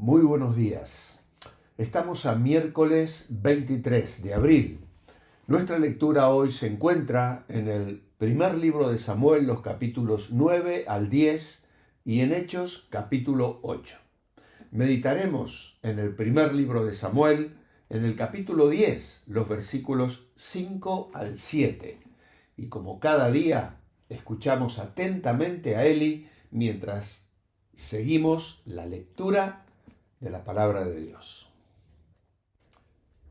Muy buenos días. Estamos a miércoles 23 de abril. Nuestra lectura hoy se encuentra en el primer libro de Samuel, los capítulos 9 al 10 y en Hechos capítulo 8. Meditaremos en el primer libro de Samuel, en el capítulo 10, los versículos 5 al 7. Y como cada día, escuchamos atentamente a Eli mientras seguimos la lectura de la palabra de Dios.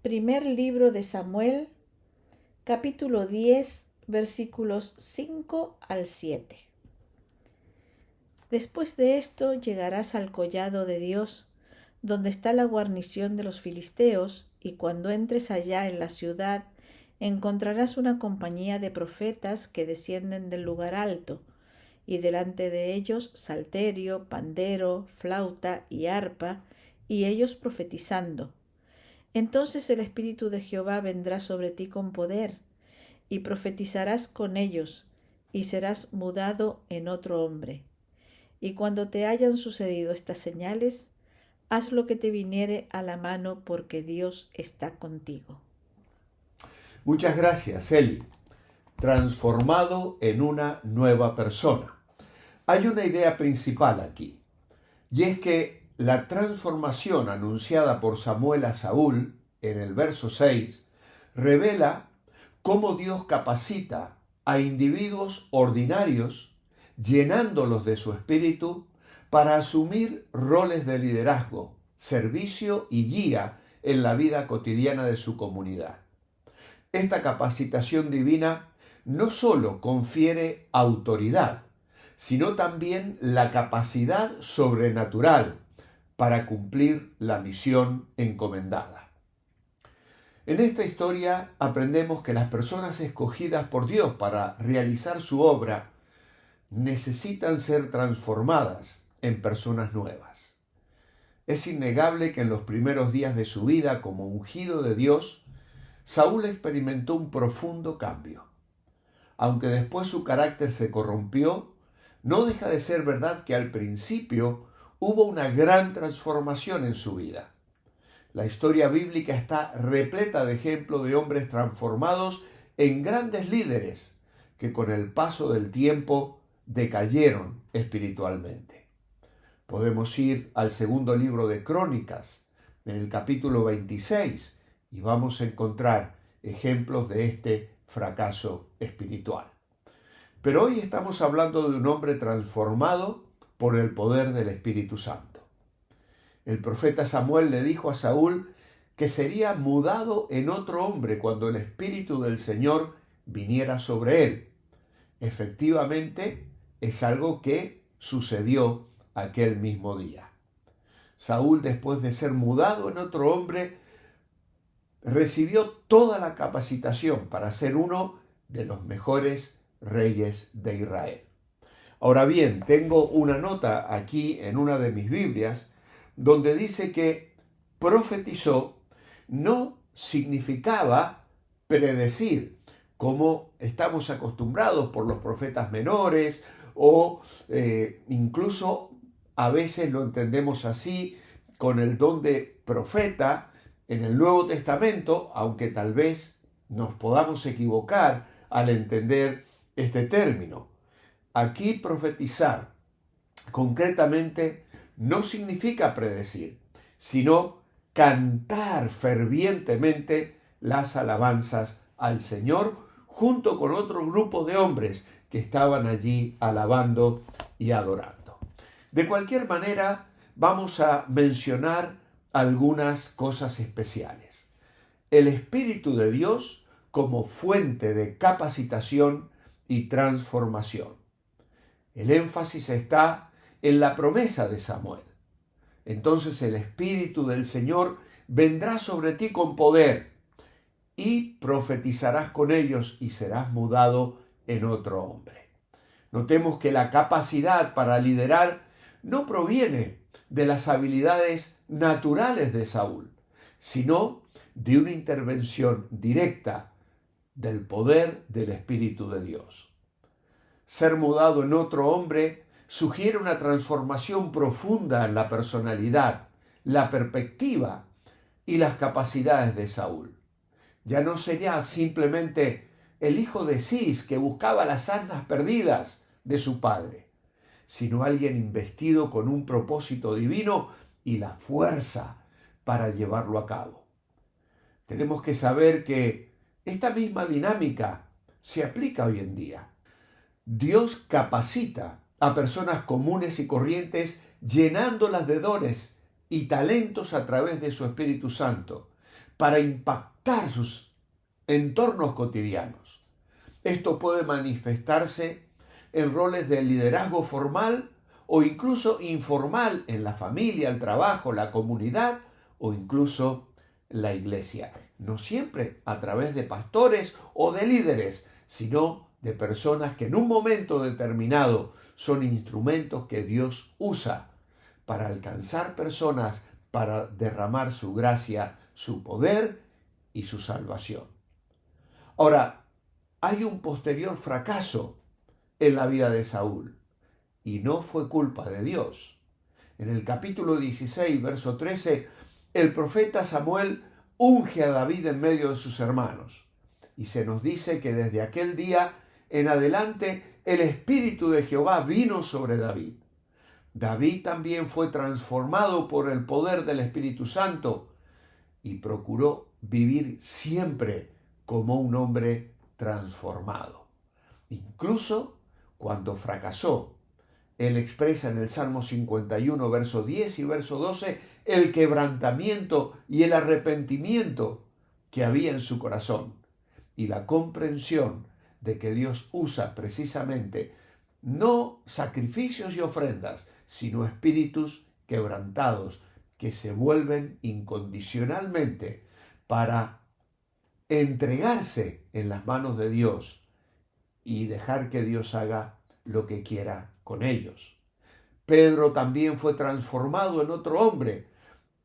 Primer libro de Samuel, capítulo 10, versículos 5 al 7. Después de esto llegarás al collado de Dios, donde está la guarnición de los filisteos, y cuando entres allá en la ciudad, encontrarás una compañía de profetas que descienden del lugar alto, y delante de ellos salterio, pandero, flauta y arpa, y ellos profetizando. Entonces el Espíritu de Jehová vendrá sobre ti con poder, y profetizarás con ellos, y serás mudado en otro hombre. Y cuando te hayan sucedido estas señales, haz lo que te viniere a la mano, porque Dios está contigo. Muchas gracias, Eli. Transformado en una nueva persona. Hay una idea principal aquí, y es que la transformación anunciada por Samuel a Saúl en el verso 6 revela cómo Dios capacita a individuos ordinarios, llenándolos de su espíritu, para asumir roles de liderazgo, servicio y guía en la vida cotidiana de su comunidad. Esta capacitación divina no solo confiere autoridad, sino también la capacidad sobrenatural para cumplir la misión encomendada. En esta historia aprendemos que las personas escogidas por Dios para realizar su obra necesitan ser transformadas en personas nuevas. Es innegable que en los primeros días de su vida como ungido de Dios, Saúl experimentó un profundo cambio. Aunque después su carácter se corrompió, no deja de ser verdad que al principio hubo una gran transformación en su vida. La historia bíblica está repleta de ejemplos de hombres transformados en grandes líderes que con el paso del tiempo decayeron espiritualmente. Podemos ir al segundo libro de Crónicas, en el capítulo 26, y vamos a encontrar ejemplos de este fracaso espiritual. Pero hoy estamos hablando de un hombre transformado por el poder del Espíritu Santo. El profeta Samuel le dijo a Saúl que sería mudado en otro hombre cuando el Espíritu del Señor viniera sobre él. Efectivamente, es algo que sucedió aquel mismo día. Saúl, después de ser mudado en otro hombre, recibió toda la capacitación para ser uno de los mejores reyes de Israel. Ahora bien, tengo una nota aquí en una de mis Biblias donde dice que profetizó no significaba predecir, como estamos acostumbrados por los profetas menores o incluso a veces lo entendemos así con el don de profeta en el Nuevo Testamento, aunque tal vez nos podamos equivocar al entender este término. Aquí profetizar concretamente no significa predecir, sino cantar fervientemente las alabanzas al Señor junto con otro grupo de hombres que estaban allí alabando y adorando. De cualquier manera, vamos a mencionar algunas cosas especiales. El Espíritu de Dios como fuente de capacitación y transformación. El énfasis está en la promesa de Samuel. Entonces el Espíritu del Señor vendrá sobre ti con poder y profetizarás con ellos y serás mudado en otro hombre. Notemos que la capacidad para liderar no proviene de las habilidades naturales de Saúl, sino de una intervención directa del poder del Espíritu de Dios. Ser mudado en otro hombre sugiere una transformación profunda en la personalidad, la perspectiva y las capacidades de Saúl. Ya no sería simplemente el hijo de Cis que buscaba las asnas perdidas de su padre, sino alguien investido con un propósito divino y la fuerza para llevarlo a cabo. Tenemos que saber que esta misma dinámica se aplica hoy en día. Dios capacita a personas comunes y corrientes llenándolas de dones y talentos a través de su Espíritu Santo para impactar sus entornos cotidianos. Esto puede manifestarse en roles de liderazgo formal o incluso informal en la familia, el trabajo, la comunidad o incluso la iglesia. No siempre a través de pastores o de líderes, sino de personas que en un momento determinado son instrumentos que Dios usa para alcanzar personas, para derramar su gracia, su poder y su salvación. Ahora, hay un posterior fracaso en la vida de Saúl y no fue culpa de Dios. En el capítulo 16, verso 13, el profeta Samuel unge a David en medio de sus hermanos y se nos dice que desde aquel día en adelante el Espíritu de Jehová vino sobre David. David también fue transformado por el poder del Espíritu Santo y procuró vivir siempre como un hombre transformado. Incluso cuando fracasó, él expresa en el Salmo 51, verso 10 y verso 12, el quebrantamiento y el arrepentimiento que había en su corazón y la comprensión de que Dios usa precisamente no sacrificios y ofrendas, sino espíritus quebrantados que se vuelven incondicionalmente para entregarse en las manos de Dios y dejar que Dios haga lo que quiera con ellos. Pedro también fue transformado en otro hombre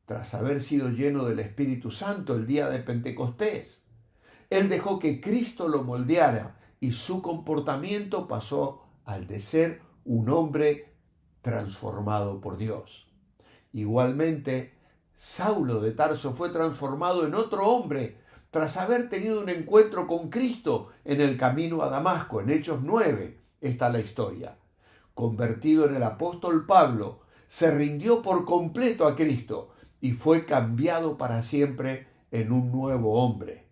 tras haber sido lleno del Espíritu Santo el día de Pentecostés. Él dejó que Cristo lo moldeara y su comportamiento pasó al de ser un hombre transformado por Dios. Igualmente, Saulo de Tarso fue transformado en otro hombre tras haber tenido un encuentro con Cristo en el camino a Damasco. En Hechos 9 está la historia. Convertido en el apóstol Pablo, se rindió por completo a Cristo y fue cambiado para siempre en un nuevo hombre.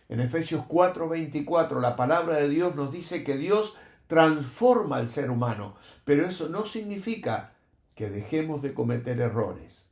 En Efesios 4:24 la palabra de Dios nos dice que Dios transforma al ser humano, pero eso no significa que dejemos de cometer errores.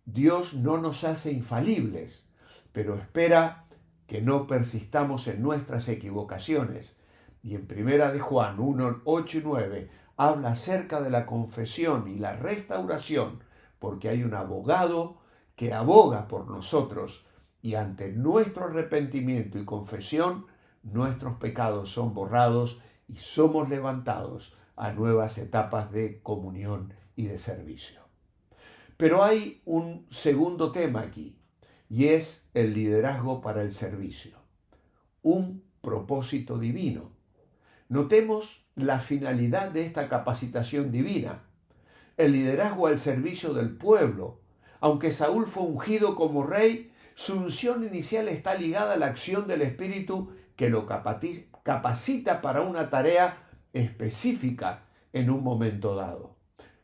Dios no nos hace infalibles, pero espera que no persistamos en nuestras equivocaciones. Y en Primera de Juan 1, 8 y 9 habla acerca de la confesión y la restauración, porque hay un abogado que aboga por nosotros y ante nuestro arrepentimiento y confesión, nuestros pecados son borrados y somos levantados a nuevas etapas de comunión y de servicio. Pero hay un segundo tema aquí, y es el liderazgo para el servicio. Un propósito divino. Notemos la finalidad de esta capacitación divina. El liderazgo al servicio del pueblo. Aunque Saúl fue ungido como rey, su unción inicial está ligada a la acción del Espíritu que lo capacita para una tarea específica en un momento dado.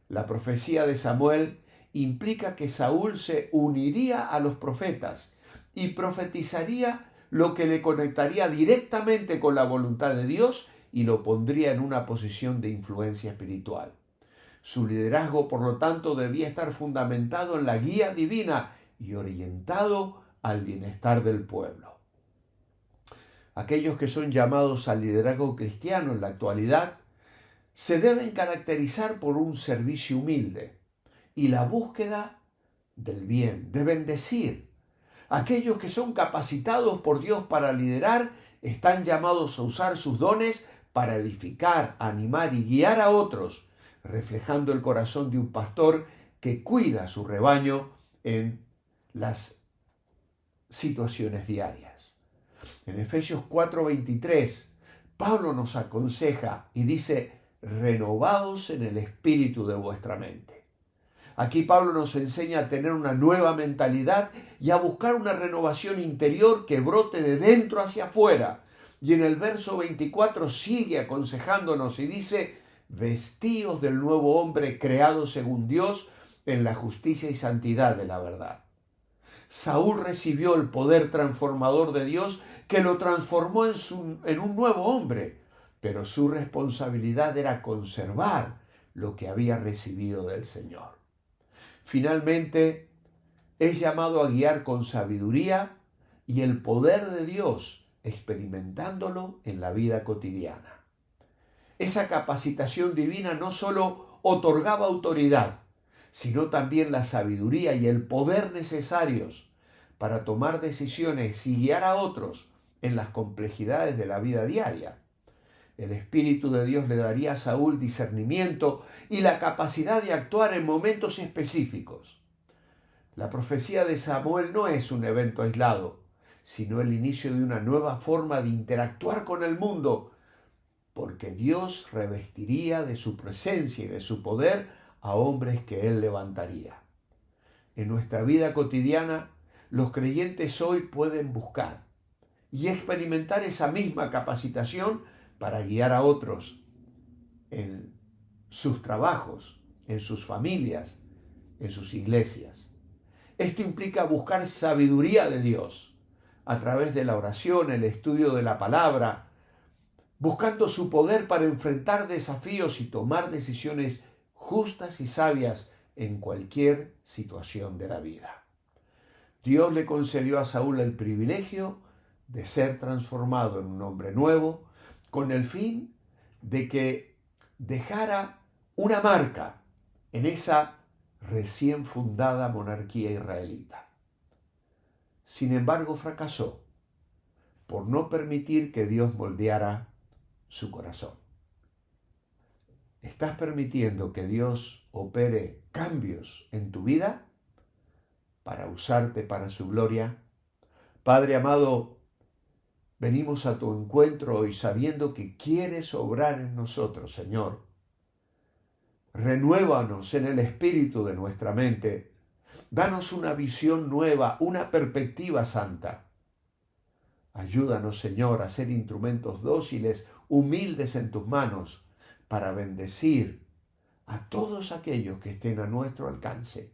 La profecía de Samuel implica que Saúl se uniría a los profetas y profetizaría lo que le conectaría directamente con la voluntad de Dios y lo pondría en una posición de influencia espiritual. Su liderazgo, por lo tanto, debía estar fundamentado en la guía divina y orientado al bienestar del pueblo. Aquellos que son llamados al liderazgo cristiano en la actualidad se deben caracterizar por un servicio humilde y la búsqueda del bien, de bendecir. Aquellos que son capacitados por Dios para liderar están llamados a usar sus dones para edificar, animar y guiar a otros, reflejando el corazón de un pastor que cuida su rebaño en las situaciones diarias. En Efesios 4:23, Pablo nos aconseja y dice: renovados en el espíritu de vuestra mente. Aquí Pablo nos enseña a tener una nueva mentalidad y a buscar una renovación interior que brote de dentro hacia afuera. Y en el verso 24 sigue aconsejándonos y dice: vestíos del nuevo hombre creado según Dios en la justicia y santidad de la verdad. Saúl recibió el poder transformador de Dios que lo transformó en un nuevo hombre, pero su responsabilidad era conservar lo que había recibido del Señor. Finalmente, es llamado a guiar con sabiduría y el poder de Dios, experimentándolo en la vida cotidiana. Esa capacitación divina no solo otorgaba autoridad, sino también la sabiduría y el poder necesarios para tomar decisiones y guiar a otros en las complejidades de la vida diaria. El Espíritu de Dios le daría a Saúl discernimiento y la capacidad de actuar en momentos específicos. La profecía de Samuel no es un evento aislado, sino el inicio de una nueva forma de interactuar con el mundo, porque Dios revestiría de su presencia y de su poder a hombres que Él levantaría. En nuestra vida cotidiana, los creyentes hoy pueden buscar y experimentar esa misma capacitación para guiar a otros en sus trabajos, en sus familias, en sus iglesias. Esto implica buscar sabiduría de Dios a través de la oración, el estudio de la palabra, buscando su poder para enfrentar desafíos y tomar decisiones justas y sabias en cualquier situación de la vida. Dios le concedió a Saúl el privilegio de ser transformado en un hombre nuevo, con el fin de que dejara una marca en esa recién fundada monarquía israelita. Sin embargo, fracasó por no permitir que Dios moldeara su corazón. ¿Estás permitiendo que Dios opere cambios en tu vida para usarte para su gloria? Padre amado, venimos a tu encuentro hoy sabiendo que quieres obrar en nosotros, Señor. Renuévanos en el espíritu de nuestra mente. Danos una visión nueva, una perspectiva santa. Ayúdanos, Señor, a ser instrumentos dóciles, humildes en tus manos, para bendecir a todos aquellos que estén a nuestro alcance.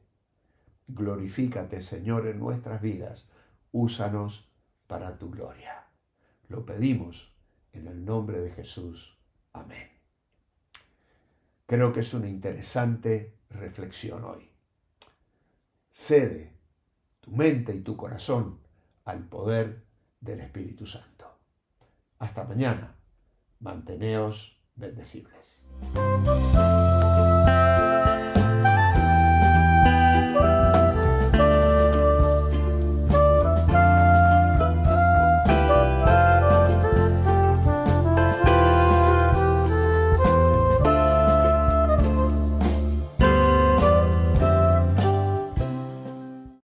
Glorifícate, Señor, en nuestras vidas. Úsanos para tu gloria. Lo pedimos en el nombre de Jesús. Amén. Creo que es una interesante reflexión hoy. Cede tu mente y tu corazón al poder del Espíritu Santo. Hasta mañana. Manteneos bendecibles.